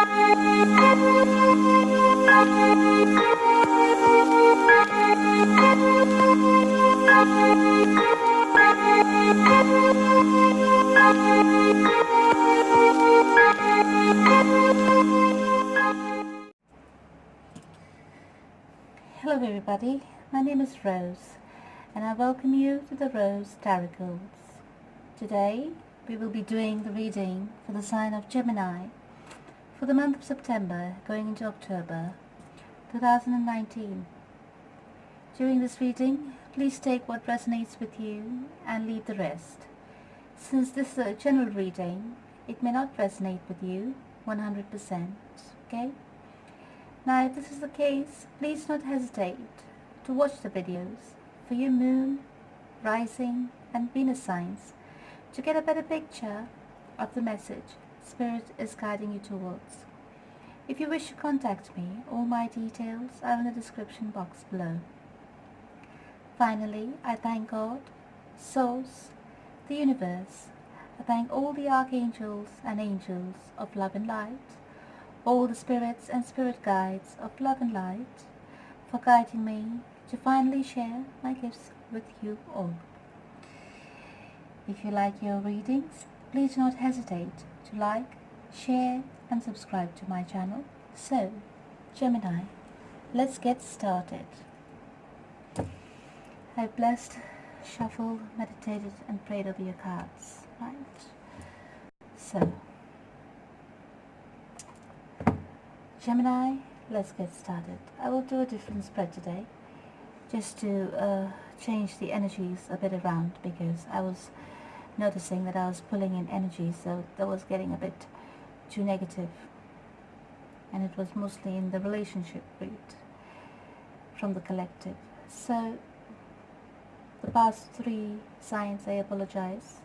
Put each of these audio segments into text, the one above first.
Hello everybody, my name is Rose and I welcome you to the Rose Tarocle. Today we will be doing the reading for the sign of Gemini for the month of September going into October 2019. During this reading, please take what resonates with you and leave the rest. Since this is a general reading, it may not resonate with you 100%, okay? Now, if this is the case, please don't hesitate to watch the videos for your moon, rising and Venus signs to get a better picture of the message Spirit is guiding you towards. If you wish to contact me, all my details are in the description box below. Finally, I thank God, Source, the universe. I thank all the archangels and angels of love and light, all the spirits and spirit guides of love and light, for guiding me to finally share my gifts with you all. If you like your readings, please do not hesitate to like, share and subscribe to my channel. So, Gemini, let's get started. I blessed, shuffled, meditated and prayed over your cards, right? So, Gemini, let's get started. I will do a different spread today just to change the energies a bit around, because I was noticing that I was pulling in energy, so that was getting a bit too negative, and it was mostly in the relationship read from the collective. So the past 3 signs, I apologize.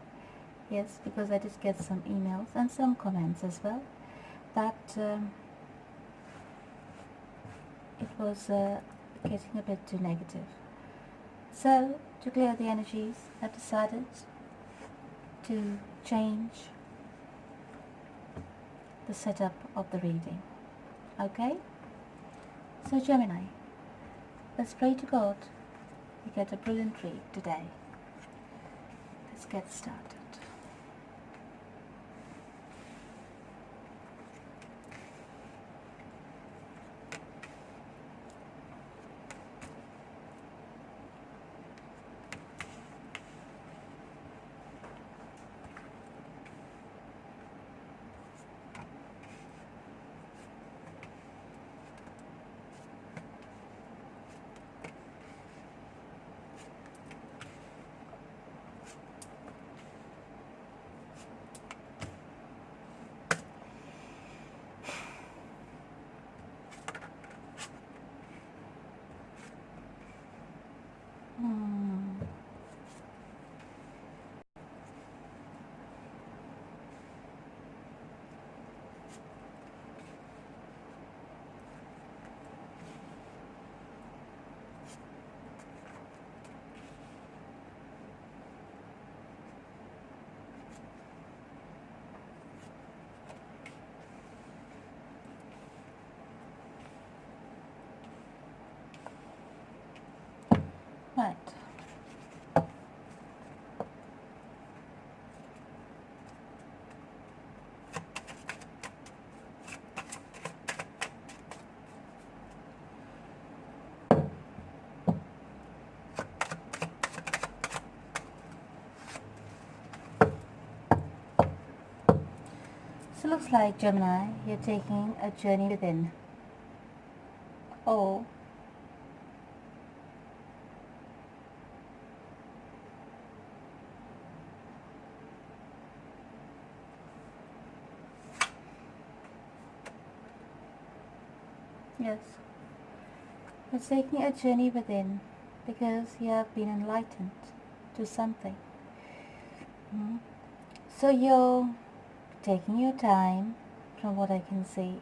Yes, because I did get some emails and some comments as well that it was getting a bit too negative. So, to clear the energies, I've decided to change the setup of the reading. Okay? So Gemini, let's pray to God we get a brilliant read today. Let's get started. Right. So it looks like, Gemini, you're taking a journey within. Or yes, you're taking a journey within because you have been enlightened to something. So you're taking your time, from what I can see,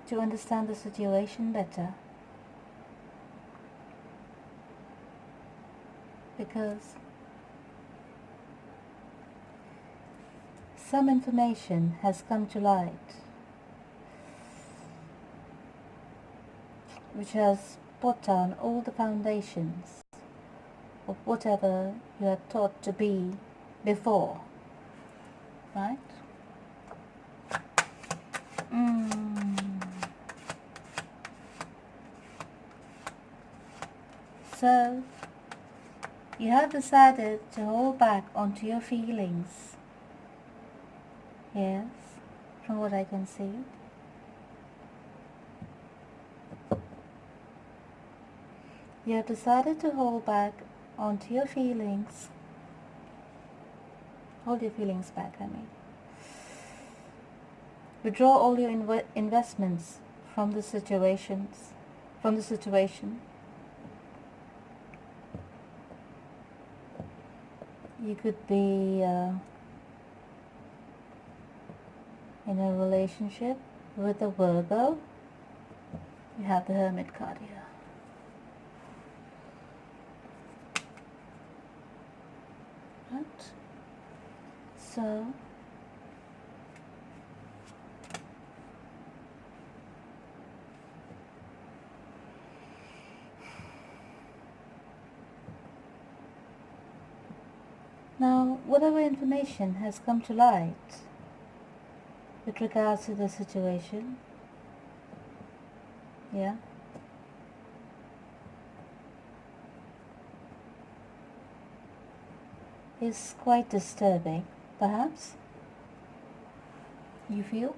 to understand the situation better, because some information has come to light which has put down all the foundations of whatever you had thought to be before, right? So, you have decided to hold back onto your feelings. Yes, from what I can see. You have decided to hold back onto your feelings. Hold your feelings back, I mean. Withdraw all your investments from the situation. You could be in a relationship with a Virgo. You have the Hermit card here. Right? So, now, whatever information has come to light with regards to the situation, yeah, is quite disturbing, perhaps, you feel?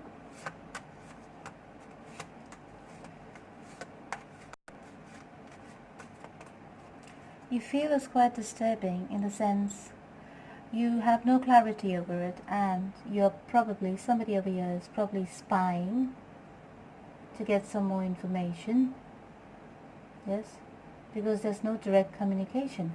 You feel it's quite disturbing in the sense you have no clarity over it, and you're probably, somebody over here is probably spying to get some more information. Yes, because there's no direct communication.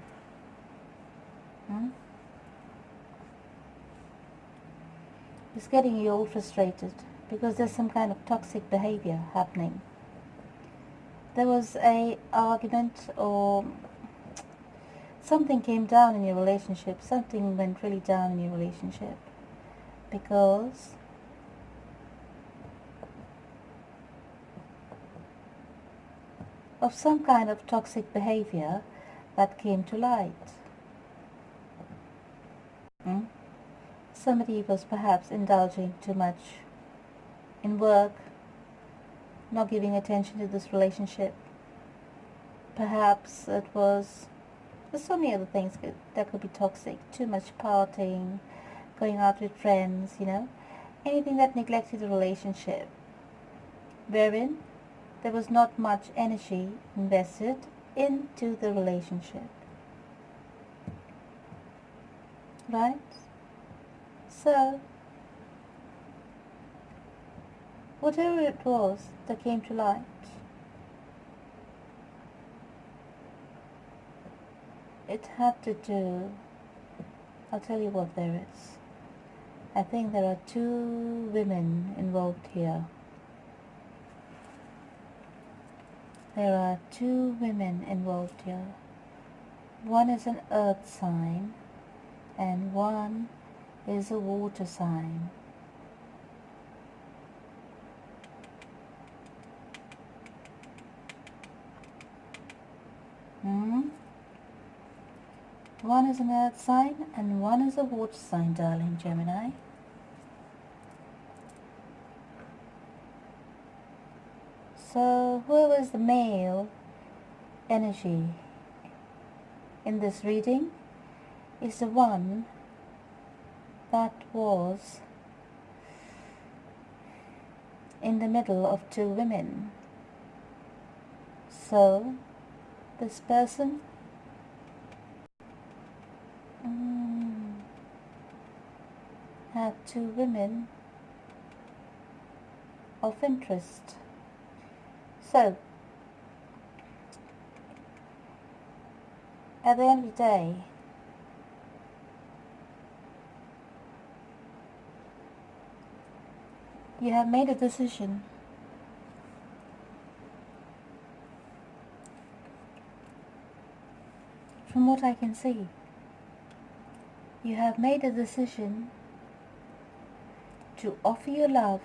It's getting you all frustrated because there's some kind of toxic behavior happening. There was a argument, or something came down in your relationship, something went really down in your relationship because of some kind of toxic behavior that came to light. Somebody was perhaps indulging too much in work, not giving attention to this relationship. Perhaps it was, there's so many other things that could be toxic. Too much partying, going out with friends, anything that neglected the relationship, wherein there was not much energy invested into the relationship. Right? So, whatever it was that came to light, it had to do, I'll tell you what there is. I think there are two women involved here. There are two women involved here. One is an earth sign and one is a water sign. One is an earth sign and one is a water sign, darling Gemini. So whoever is the male energy in this reading is the one that was in the middle of two women. So this person had two women of interest. So at the end of the day, you have made a decision. From what I can see, you have made a decision to offer your love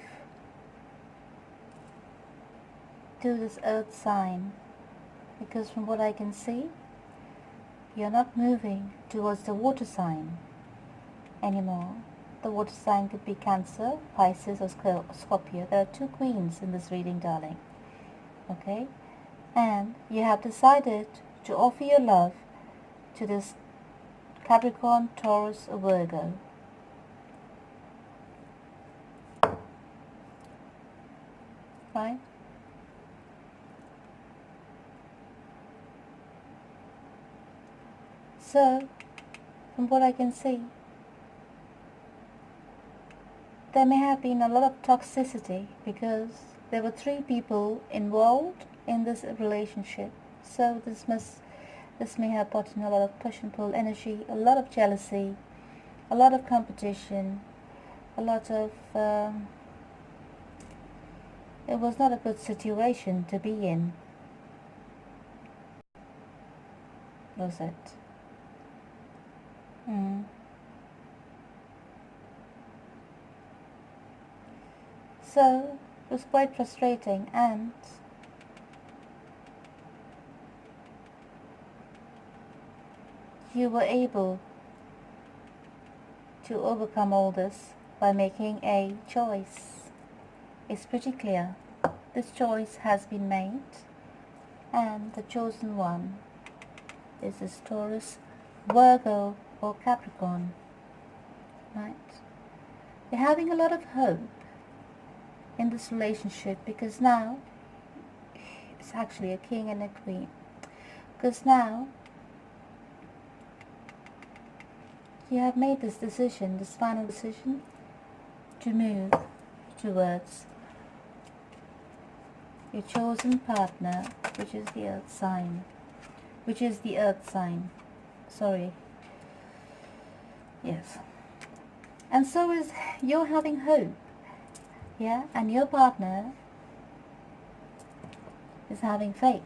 to this earth sign, because from what I can see, you're not moving towards the water sign anymore. The water sign could be Cancer, Pisces or Scorpio. There are two queens in this reading, darling. Okay? And you have decided to offer your love to this Capricorn, Taurus or Virgo. Right? So, from what I can see, there may have been a lot of toxicity because there were 3 people involved in this relationship. So this may have brought in a lot of push and pull energy, a lot of jealousy, a lot of competition, a lot of it was not a good situation to be in, was it? So it was quite frustrating, and you were able to overcome all this by making a choice. It's pretty clear. This choice has been made, and the chosen one is this Taurus, Virgo or Capricorn. Right? You're having a lot of hope in this relationship, because now it's actually a king and a queen. Because now you have made this decision, this final decision, to move towards your chosen partner, which is the earth sign. Sorry. Yes. And so is you're having hope. Yeah, and your partner is having faith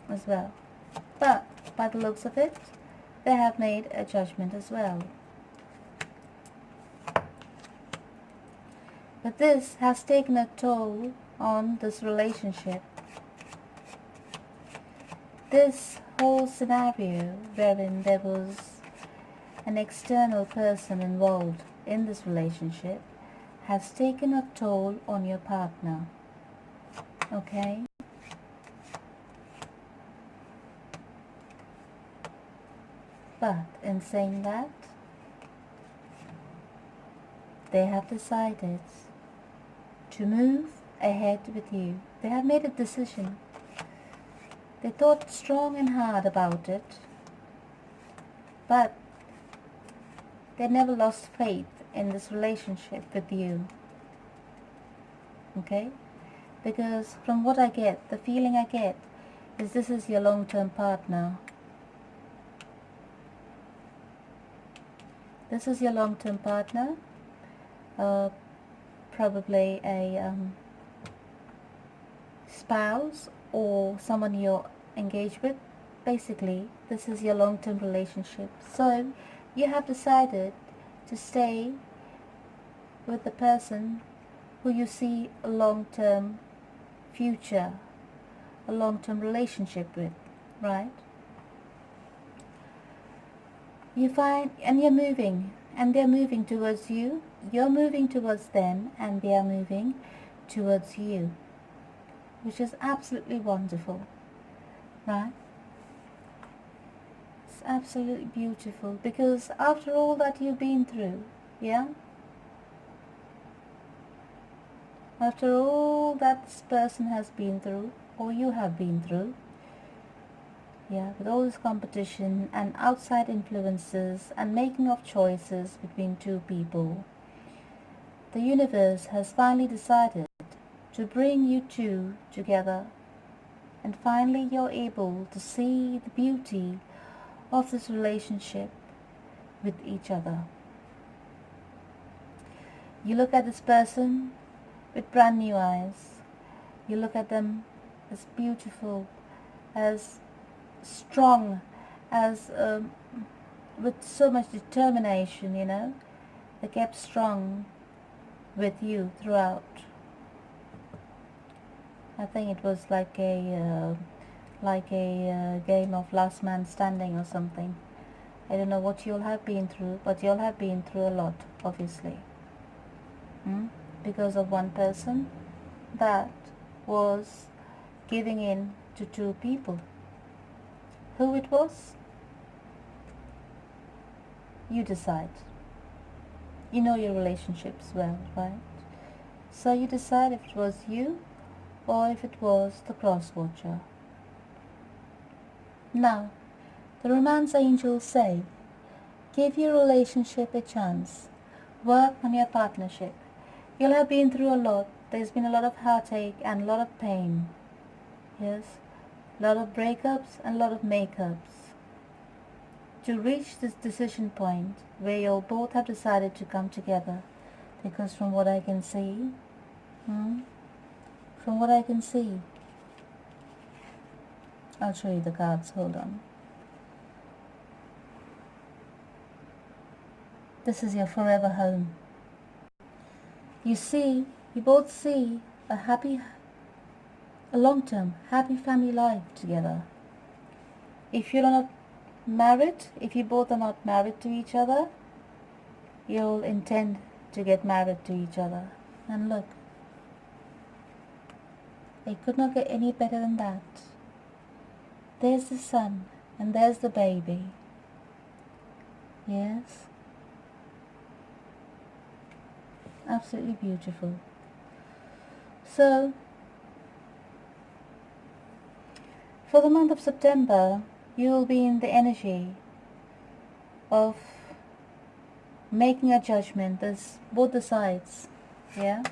as well. But by the looks of it, they have made a judgment as well. But this has taken a toll on this relationship. This whole scenario wherein there was an external person involved in this relationship has taken a toll on your partner. Okay? But in saying that, they have decided to move ahead with you. They have made a decision. They thought strong and hard about it, but they never lost faith in this relationship with you. Okay? Because from what I get, the feeling I get is this is your long-term partner. This is your long-term partner, probably a spouse or someone you're engaged with. Basically, this is your long-term relationship. So you have decided to stay with the person who you see a long-term future, a long-term relationship with, right? You find, and you're moving, and they're moving towards you. You're moving towards them, and they are moving towards you, which is absolutely wonderful, right? It's absolutely beautiful, because after all that you've been through, yeah? After all that this person has been through, or you have been through, yeah, with all this competition and outside influences and making of choices between 2 people, the universe has finally decided to bring you 2 together, and finally you're able to see the beauty of this relationship with each other. You look at this person with brand new eyes. You look at them as beautiful, as strong, as with so much determination, you know. They kept strong with you throughout. I think it was like a game of last man standing or something. I don't know what you'll have been through, but you'll have been through a lot, obviously. Because of one person that was giving in to two people. Who it was? You decide. You know your relationships well, right? So you decide if it was you or if it was the cross watcher. Now, the romance angels say, give your relationship a chance. Work on your partnership. You'll have been through a lot. There's been a lot of heartache and a lot of pain. Yes, a lot of breakups and a lot of makeups. To reach this decision point where you'll both have decided to come together. Because from what I can see, I'll show you the cards, hold on. This is your forever home. You both see a long-term, happy family life together. If you're not married, if you both are not married to each other, you'll intend to get married to each other. And look, it could not get any better than that. There's the son and there's the baby. Yes. Absolutely beautiful. So, for the month of September, you will be in the energy of making a judgment. There's both the sides, yeah?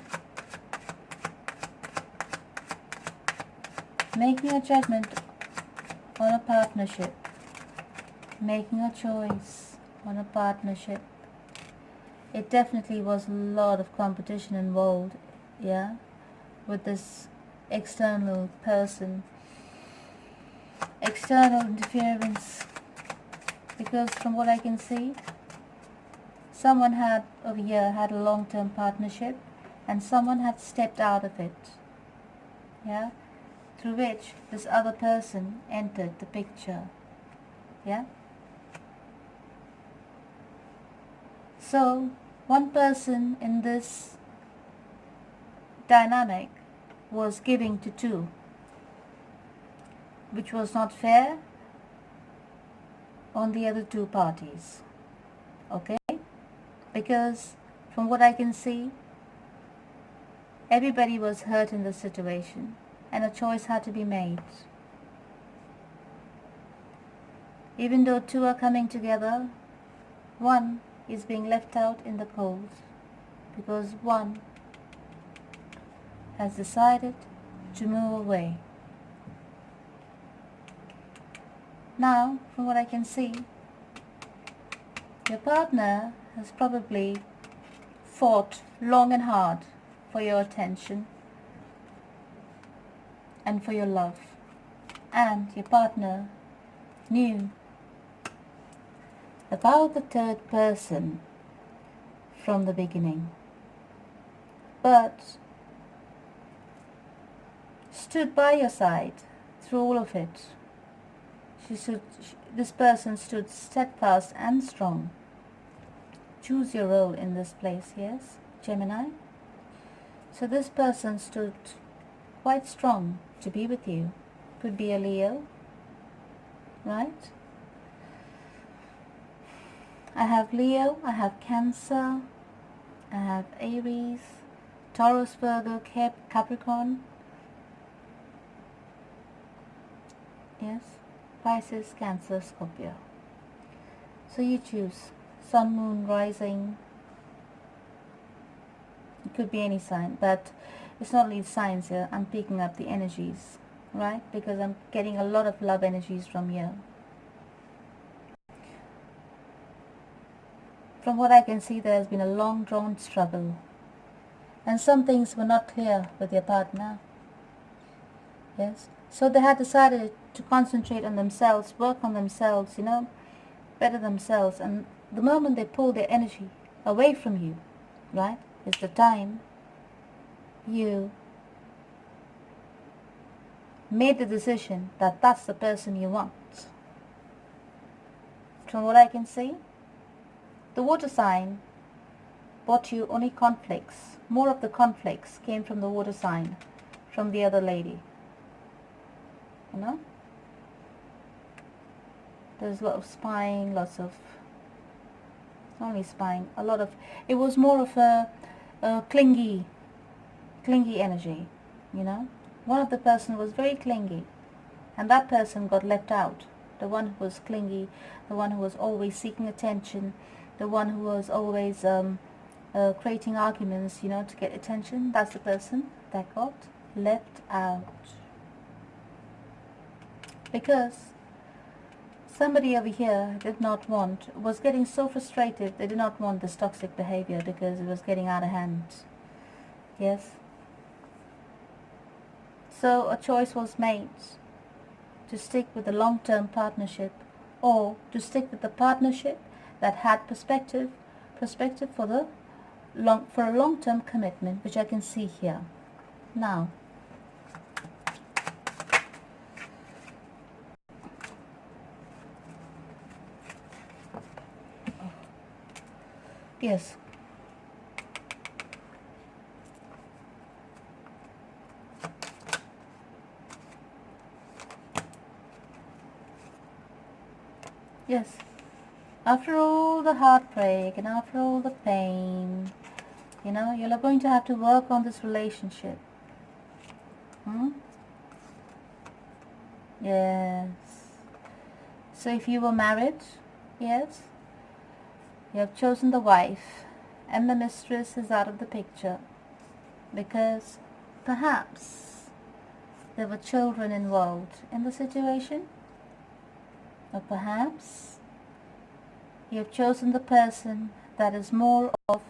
Making a judgment on a partnership. Making a choice on a partnership. It definitely was a lot of competition involved, yeah, with this external person, external interference, because from what I can see, someone over here had a long-term partnership and someone had stepped out of it, yeah, through which this other person entered the picture, yeah. So, one person in this dynamic was giving to two, which was not fair on the other two parties, okay? Because from what I can see, everybody was hurt in this situation and a choice had to be made. Even though two are coming together, one is being left out in the cold because one has decided to move away. Now, from what I can see, your partner has probably fought long and hard for your attention and for your love, and your partner knew about the third person from the beginning, but stood by your side through all of it. This person stood steadfast and strong. Choose your role in this place, yes, Gemini? So this person stood quite strong to be with you. Could be a Leo, right? I have Leo, I have Cancer, I have Aries, Taurus, Virgo, Capricorn, yes, Pisces, Cancer, Scorpio. So you choose Sun, Moon, Rising. It could be any sign, but it's not only signs here. I'm picking up the energies, right? Because I'm getting a lot of love energies from here. From what I can see, there has been a long drawn struggle and some things were not clear with your partner. Yes, so they had decided to concentrate on themselves, work on themselves, better themselves, and the moment they pull their energy away from you, right, is the time you made the decision that that's the person you want. From what I can see, the water sign brought you only conflicts. More of the conflicts came from the water sign, from the other lady. You know? There's a lot of spying, lots of, not only spying, a lot of, it was more of a clingy energy, you know. One of the person was very clingy, and that person got left out. The one who was clingy, the one who was always seeking attention, the one who was always creating arguments, you know, to get attention, that's the person that got left out. Because somebody over here was getting so frustrated, they did not want this toxic behavior because it was getting out of hand. Yes? So a choice was made to stick with a long-term partnership, or to stick with the partnership that had perspective for a long-term commitment, which I can see here. Now, yes. Yes. After all the heartbreak and after all the pain, you know, you're going to have to work on this relationship. Yes. So if you were married, yes, you have chosen the wife and the mistress is out of the picture because perhaps there were children involved in the situation, or perhaps you have chosen the person that is more of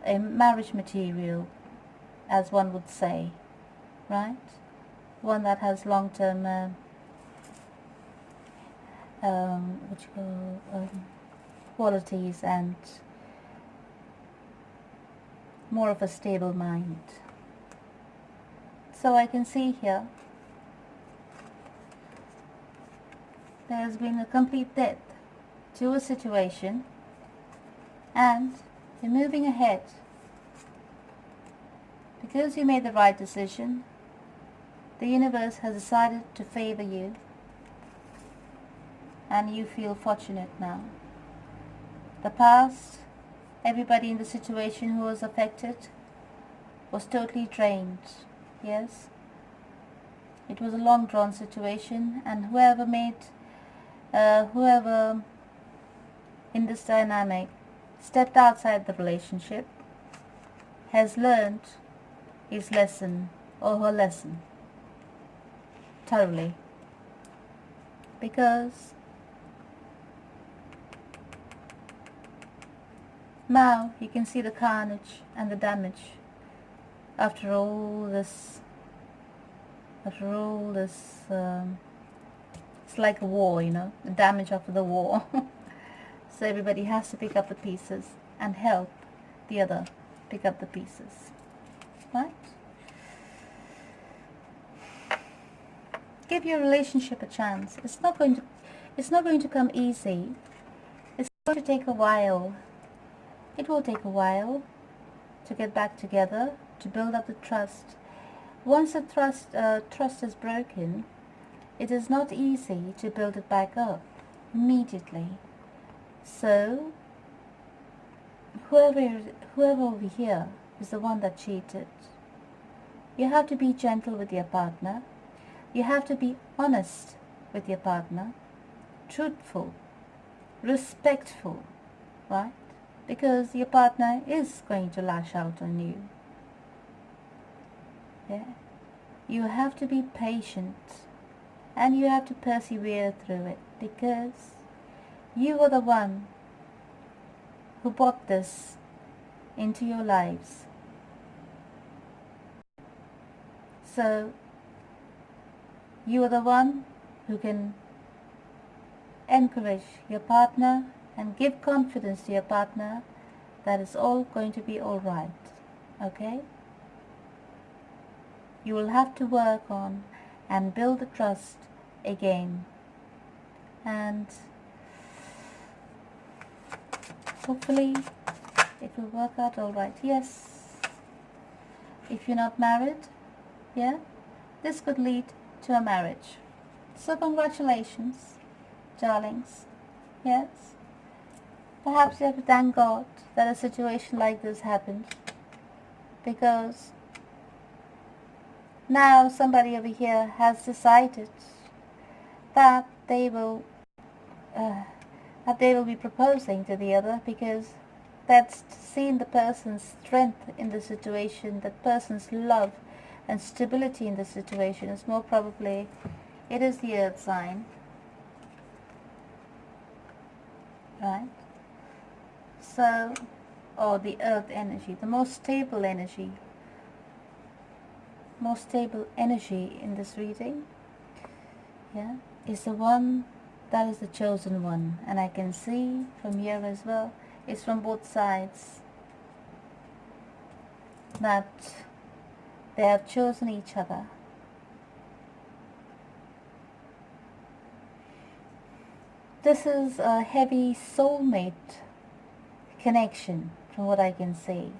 a marriage material, as one would say, right? One that has long-term qualities and more of a stable mind. So I can see here there has been a complete death to a situation, and you're moving ahead because you made the right decision. The universe has decided to favor you, and you feel fortunate now. The past, everybody in the situation who was affected was totally drained. Yes, it was a long drawn situation, and whoever in this dynamic stepped outside the relationship has learned his lesson or her lesson thoroughly, because now you can see the carnage and the damage after all this it's like a war, you know, the damage after the war. So everybody has to pick up the pieces and help the other pick up the pieces, right? Give your relationship a chance. It's not going to come easy. It's going to take a while. It will take a while to get back together, to build up the trust. Once the trust is broken, it is not easy to build it back up immediately. So whoever over here is the one that cheated. You have to be gentle with your partner. You have to be honest with your partner, truthful, respectful, right? Because your partner is going to lash out on you. Yeah? You have to be patient, and you have to persevere through it, because you are the one who brought this into your lives. So you are the one who can encourage your partner and give confidence to your partner that it's all going to be all right. okay? You will have to work on and build the trust again, and hopefully it will work out all right. Yes, if you're not married, yeah, this could lead to a marriage. So congratulations, darlings. Yes, perhaps you have to thank God that a situation like this happened, because now somebody over here has decided that they will be proposing to the other, because that's seen the person's strength in the situation, that person's love and stability in the situation. Is more probably it is the earth sign, right? So, or the earth energy, the most stable energy in this reading, yeah, is the one that is the chosen one. And I can see from here as well, it's from both sides that they have chosen each other. This is a heavy soulmate connection from what I can see.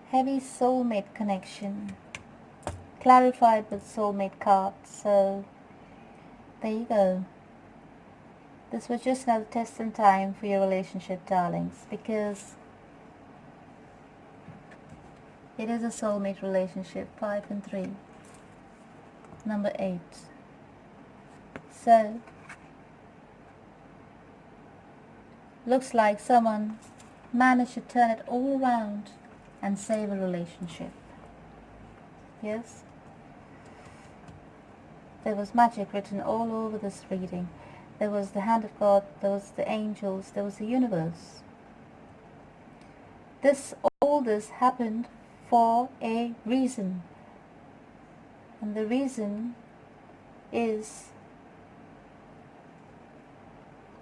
Heavy soulmate connection, clarified with soulmate cards. So there you go. This was just another test in time for your relationship, darlings, because it is a soulmate relationship. 5 and 3, number 8. So looks like someone managed to turn it all around and save a relationship. Yes, there was magic written all over this reading. There was the hand of God, there was the angels, there was the universe. All this happened for a reason, and the reason is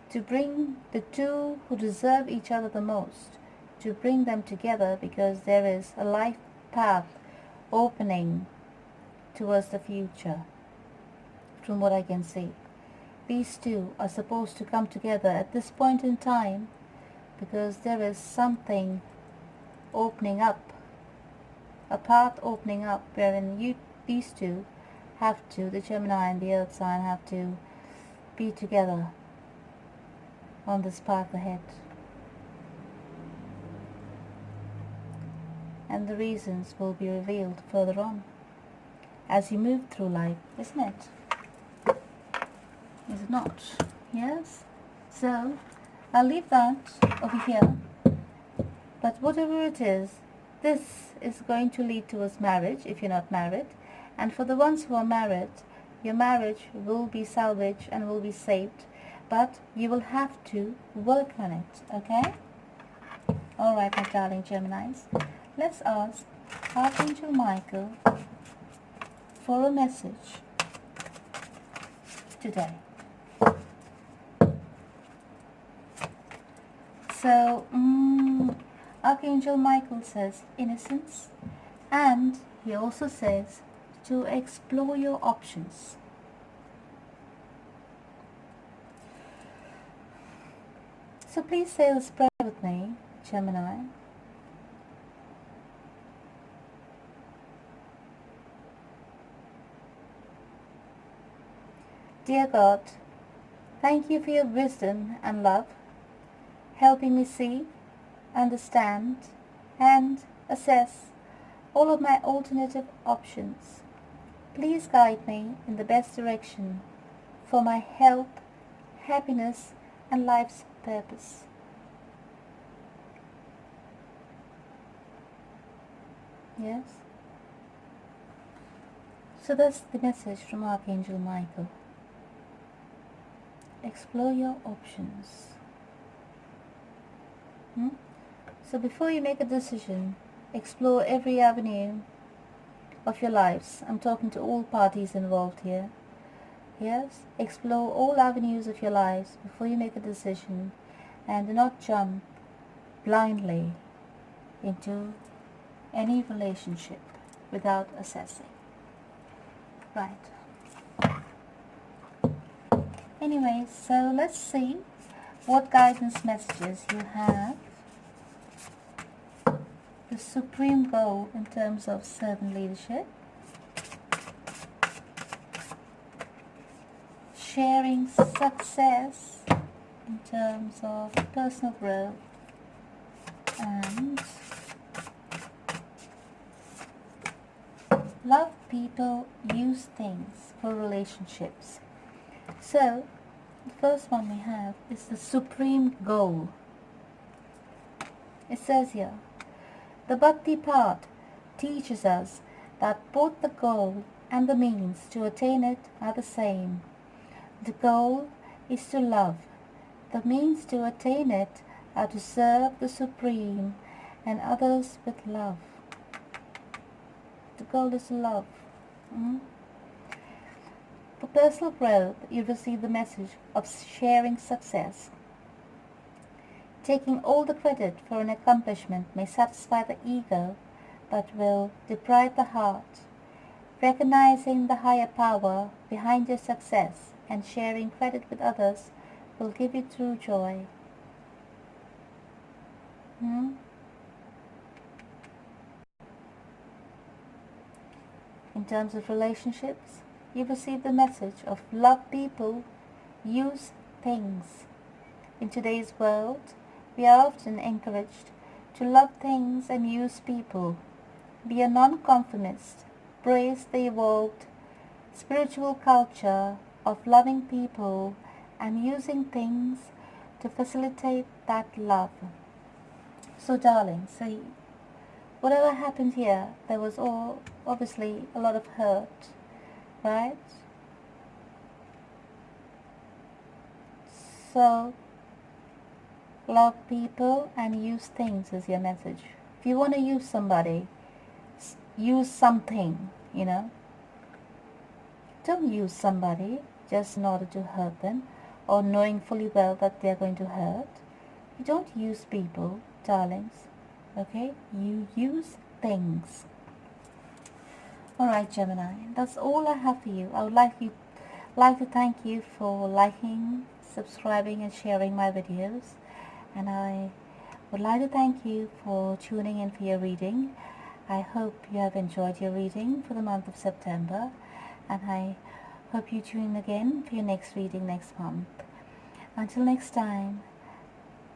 to bring the two who deserve each other the most, to bring them together, because there is a life path opening towards the future. From what I can see, these two are supposed to come together at this point in time, because there is something opening up, a path opening up, wherein these two have to, the Gemini and the earth sign, have to be together on this path ahead. And the reasons will be revealed further on as you move through life, isn't it? Is it not? Yes? So I'll leave that over here. But whatever it is, this is going to lead towards marriage if you're not married. And for the ones who are married, your marriage will be salvaged and will be saved. But you will have to work on it, okay? Alright, my darling Geminis. Let's ask Archangel Michael for a message today. So, Archangel Michael says innocence, and he also says to explore your options. So please say this prayer with me, Gemini. Dear God, thank you for your wisdom and love, helping me see, understand, and assess all of my alternative options. Please guide me in the best direction for my health, happiness, and life's purpose. Yes? So that's the message from Archangel Michael. Explore your options. So before you make a decision, explore every avenue of your lives. I'm talking to all parties involved here. Yes, explore all avenues of your lives before you make a decision, and do not jump blindly into any relationship without assessing. Right. Anyway, so let's see what guidance messages you have. The supreme goal in terms of servant leadership. Sharing success in terms of personal growth. And love people, use things for relationships. So, the first one we have is the supreme goal. It says here, the Bhakti path teaches us that both the goal and the means to attain it are the same. The goal is to love. The means to attain it are to serve the Supreme and others with love. The goal is love. For personal growth, you receive the message of sharing success. Taking all the credit for an accomplishment may satisfy the ego, but will deprive the heart. Recognizing the higher power behind your success and sharing credit with others will give you true joy. In terms of relationships, you receive the message of love people, use things. In today's world, we are often encouraged to love things and use people. Be a nonconformist. Embrace the evolved spiritual culture of loving people and using things to facilitate that love. So darling, see, whatever happened here, there was obviously a lot of hurt, right? So, love people and use things is your message. If you want to use somebody, use something, Don't use somebody just in order to hurt them or knowing fully well that they're going to hurt. You don't use people, darlings, okay? You use things. Alright, Gemini, that's all I have for you. I would like to thank you for liking, subscribing and sharing my videos, and I would like to thank you for tuning in for your reading. I hope you have enjoyed your reading for the month of September, and I hope you tune in again for your next reading next month. Until next time,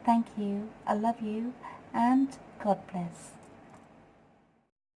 thank you, I love you, and God bless.